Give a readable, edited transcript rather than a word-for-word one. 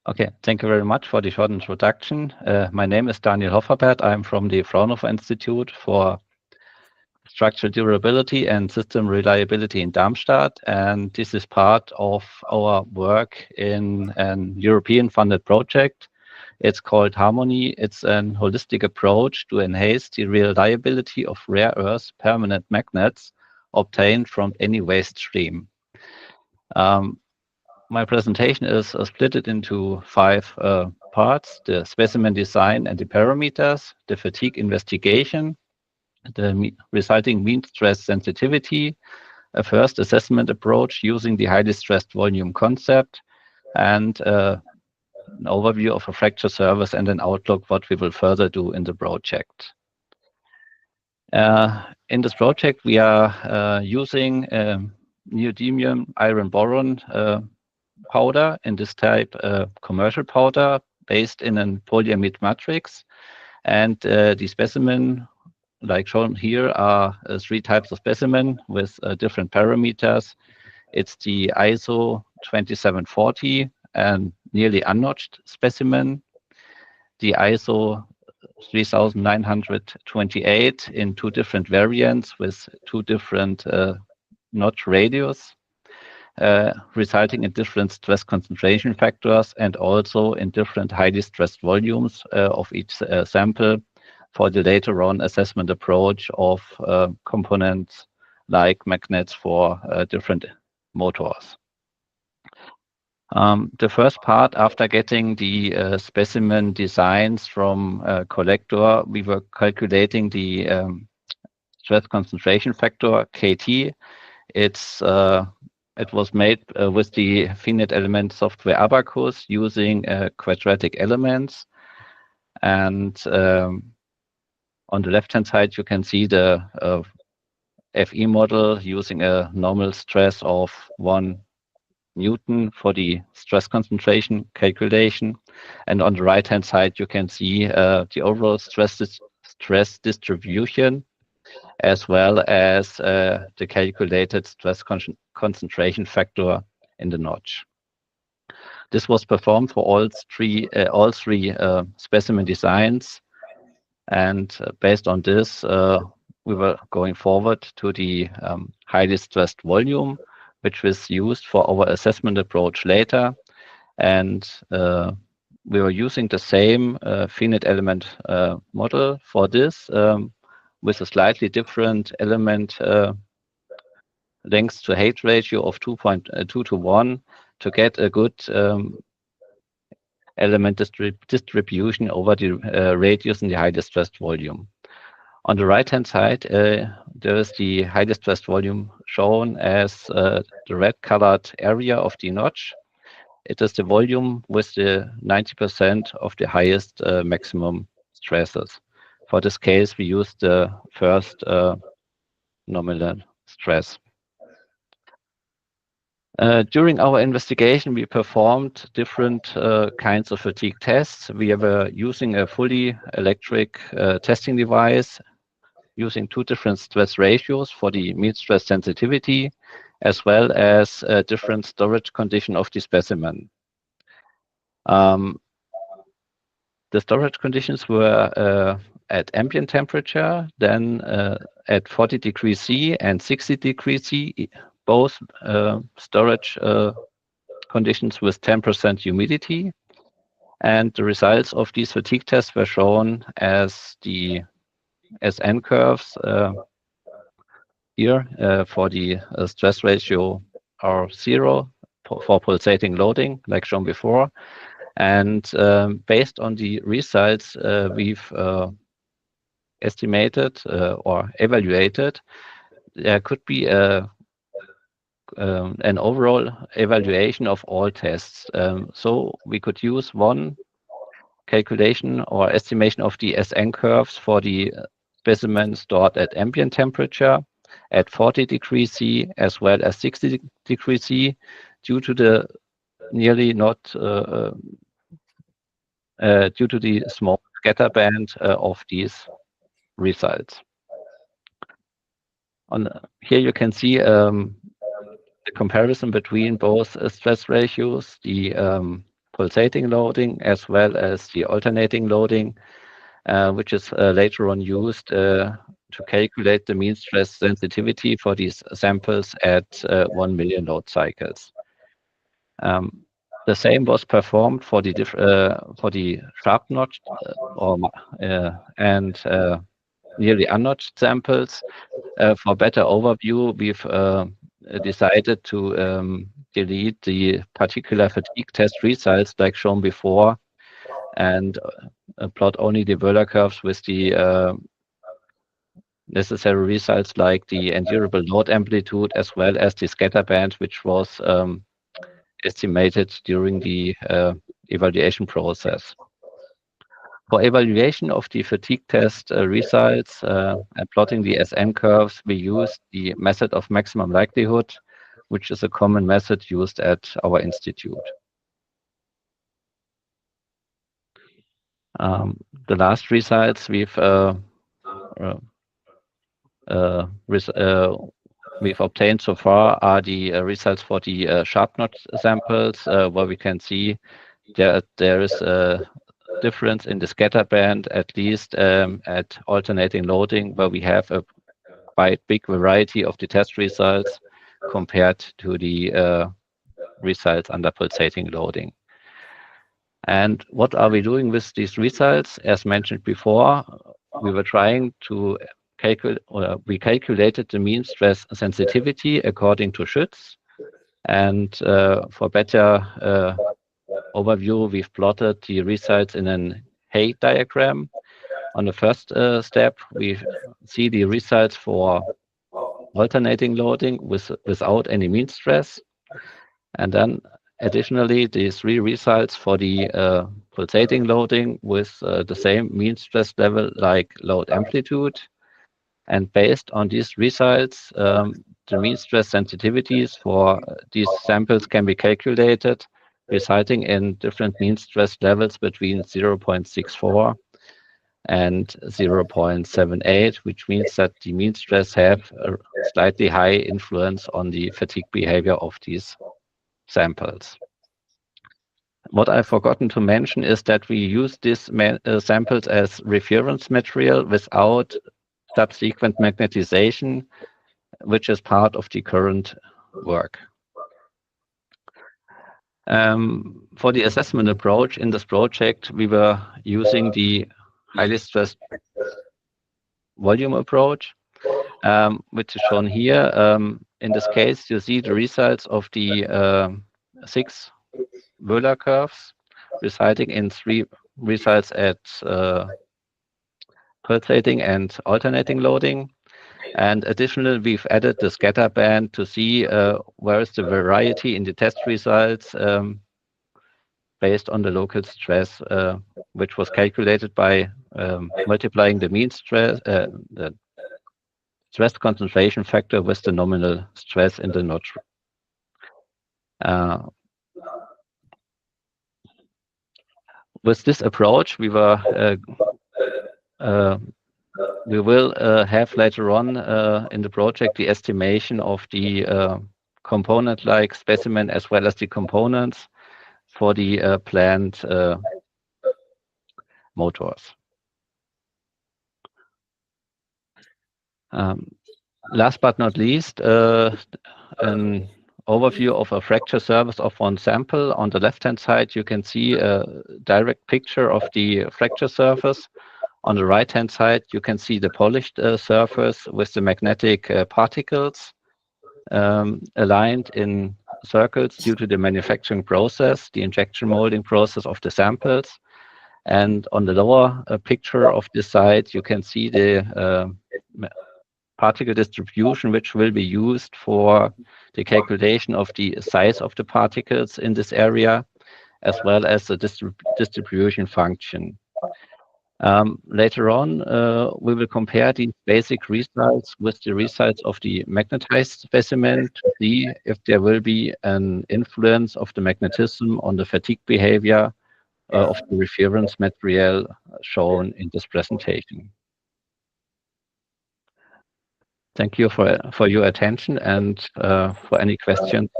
Okay, thank you very much for the short introduction. My name is Daniel Hofferberth. I'm from the Fraunhofer Institute for Structural Durability and System Reliability in Darmstadt, and this is part of our work in an European funded project. It's called Harmony. It's an holistic approach to enhance the reliability of rare earth permanent magnets obtained from any waste stream. My presentation is split into 5 parts: the specimen design and the parameters, the fatigue investigation, the resulting mean stress sensitivity, a first assessment approach using the highly stressed volume concept, and an overview of a fracture service and an outlook what we will further do in the project. In this project, we are using neodymium iron boron powder in this type commercial powder based in a polyamide matrix. And the specimen, like shown here, are 3 types of specimen with different parameters. It's the ISO 2740 and nearly unnotched specimen, the ISO 3928 in 2 different variants with 2 different notch radius, resulting in different stress concentration factors and also in different highly stressed volumes of each sample for the later on assessment approach of components like magnets for different motors. The first part, after getting the specimen designs from collector, we were calculating the stress concentration factor, KT. It was made with the finite element software Abacus using quadratic elements. And on the left-hand side, you can see the FE model using a normal stress of 1 Newton for the stress concentration calculation. And on the right-hand side, you can see the overall stress distribution, as well as the calculated stress concentration factor in the notch. This was performed for all three specimen designs. And based on this, we were going forward to the highly stressed volume, which was used for our assessment approach later. And we were using the same finite element model for this with a slightly different element length to height ratio of 2.2 to 1 to get a good element distribution over the radius in the highly stressed volume. On the right-hand side, there is the highly stressed volume shown as the red-colored area of the notch. It is the volume with the 90% of the highest maximum stresses. For this case, we used the first nominal stress. During our investigation, we performed different kinds of fatigue tests. We were using a fully electric testing device using 2 different stress ratios for the mean stress sensitivity, as well as different storage condition of the specimen. The storage conditions were at ambient temperature, then at 40 degrees C and 60 degrees C, both storage conditions with 10% humidity. And the results of these fatigue tests were shown as the SN curves here for the stress ratio R0 for pulsating loading, like shown before. And based on the results we've estimated or evaluated, there could be an overall evaluation of all tests. So we could use one calculation or estimation of the SN curves for the specimen stored at ambient temperature at 40 degrees C as well as 60 degrees C due to the nearly not due to the small scatter band of these results. Here you can see the comparison between both stress ratios, the pulsating loading as well as the alternating loading, which is later on used to calculate the mean stress sensitivity for these samples at 1 million load cycles. The same was performed for the sharp notched and nearly unnotched samples. For better overview, we've decided to delete the particular fatigue test results like shown before, and plot only the Wöhler curves with the necessary results like the endurable load amplitude as well as the scatter band, which was estimated during the evaluation process. For evaluation of the fatigue test results and plotting the SM curves, we used the method of maximum likelihood, which is a common method used at our institute. The last results we've obtained so far are the results for the sharp notch samples, where we can see there is a difference in the scatter band, at least at alternating loading, where we have a quite big variety of the test results compared to the results under pulsating loading. And what are we doing with these results? As mentioned before, we were trying to we calculated the mean stress sensitivity according to Schütz. And for better overview, we've plotted the results in an Hay diagram. On the first step, we see the results for alternating loading without any mean stress. And then additionally, the three results for the pulsating loading with the same mean stress level like load amplitude. And based on these results, the mean stress sensitivities for these samples can be calculated, resulting in different mean stress levels between 0.64 and 0.78, which means that the mean stress have a slightly high influence on the fatigue behavior of these samples. What I've forgotten to mention is that we use these samples as reference material without subsequent magnetization, which is part of the current work. For the assessment approach in this project, we were using the highly stressed volume approach, which is shown here. In this case, you see the results of the 6 Wöhler curves, resulting in 3 results at pulsating and alternating loading. And additionally, we've added the scatter band to see where is the variety in the test results based on the local stress, which was calculated by multiplying the mean stress, the stress concentration factor with the nominal stress in the notch. With this approach, we will have later on in the project the estimation of the component-like specimen as well as the components for the planned motors. Last but not least, an overview of a fracture surface of one sample. On the left-hand side, you can see a direct picture of the fracture surface. On the right-hand side, you can see the polished surface with the magnetic particles aligned in circles due to the manufacturing process, the injection molding process of the samples. And on the lower picture of this side, you can see the particle distribution, which will be used for the calculation of the size of the particles in this area, as well as the distribution function. Later on, we will compare these basic results with the results of the magnetized specimen to see if there will be an influence of the magnetism on the fatigue behavior of the reference material shown in this presentation. Thank you for your attention, and for any questions,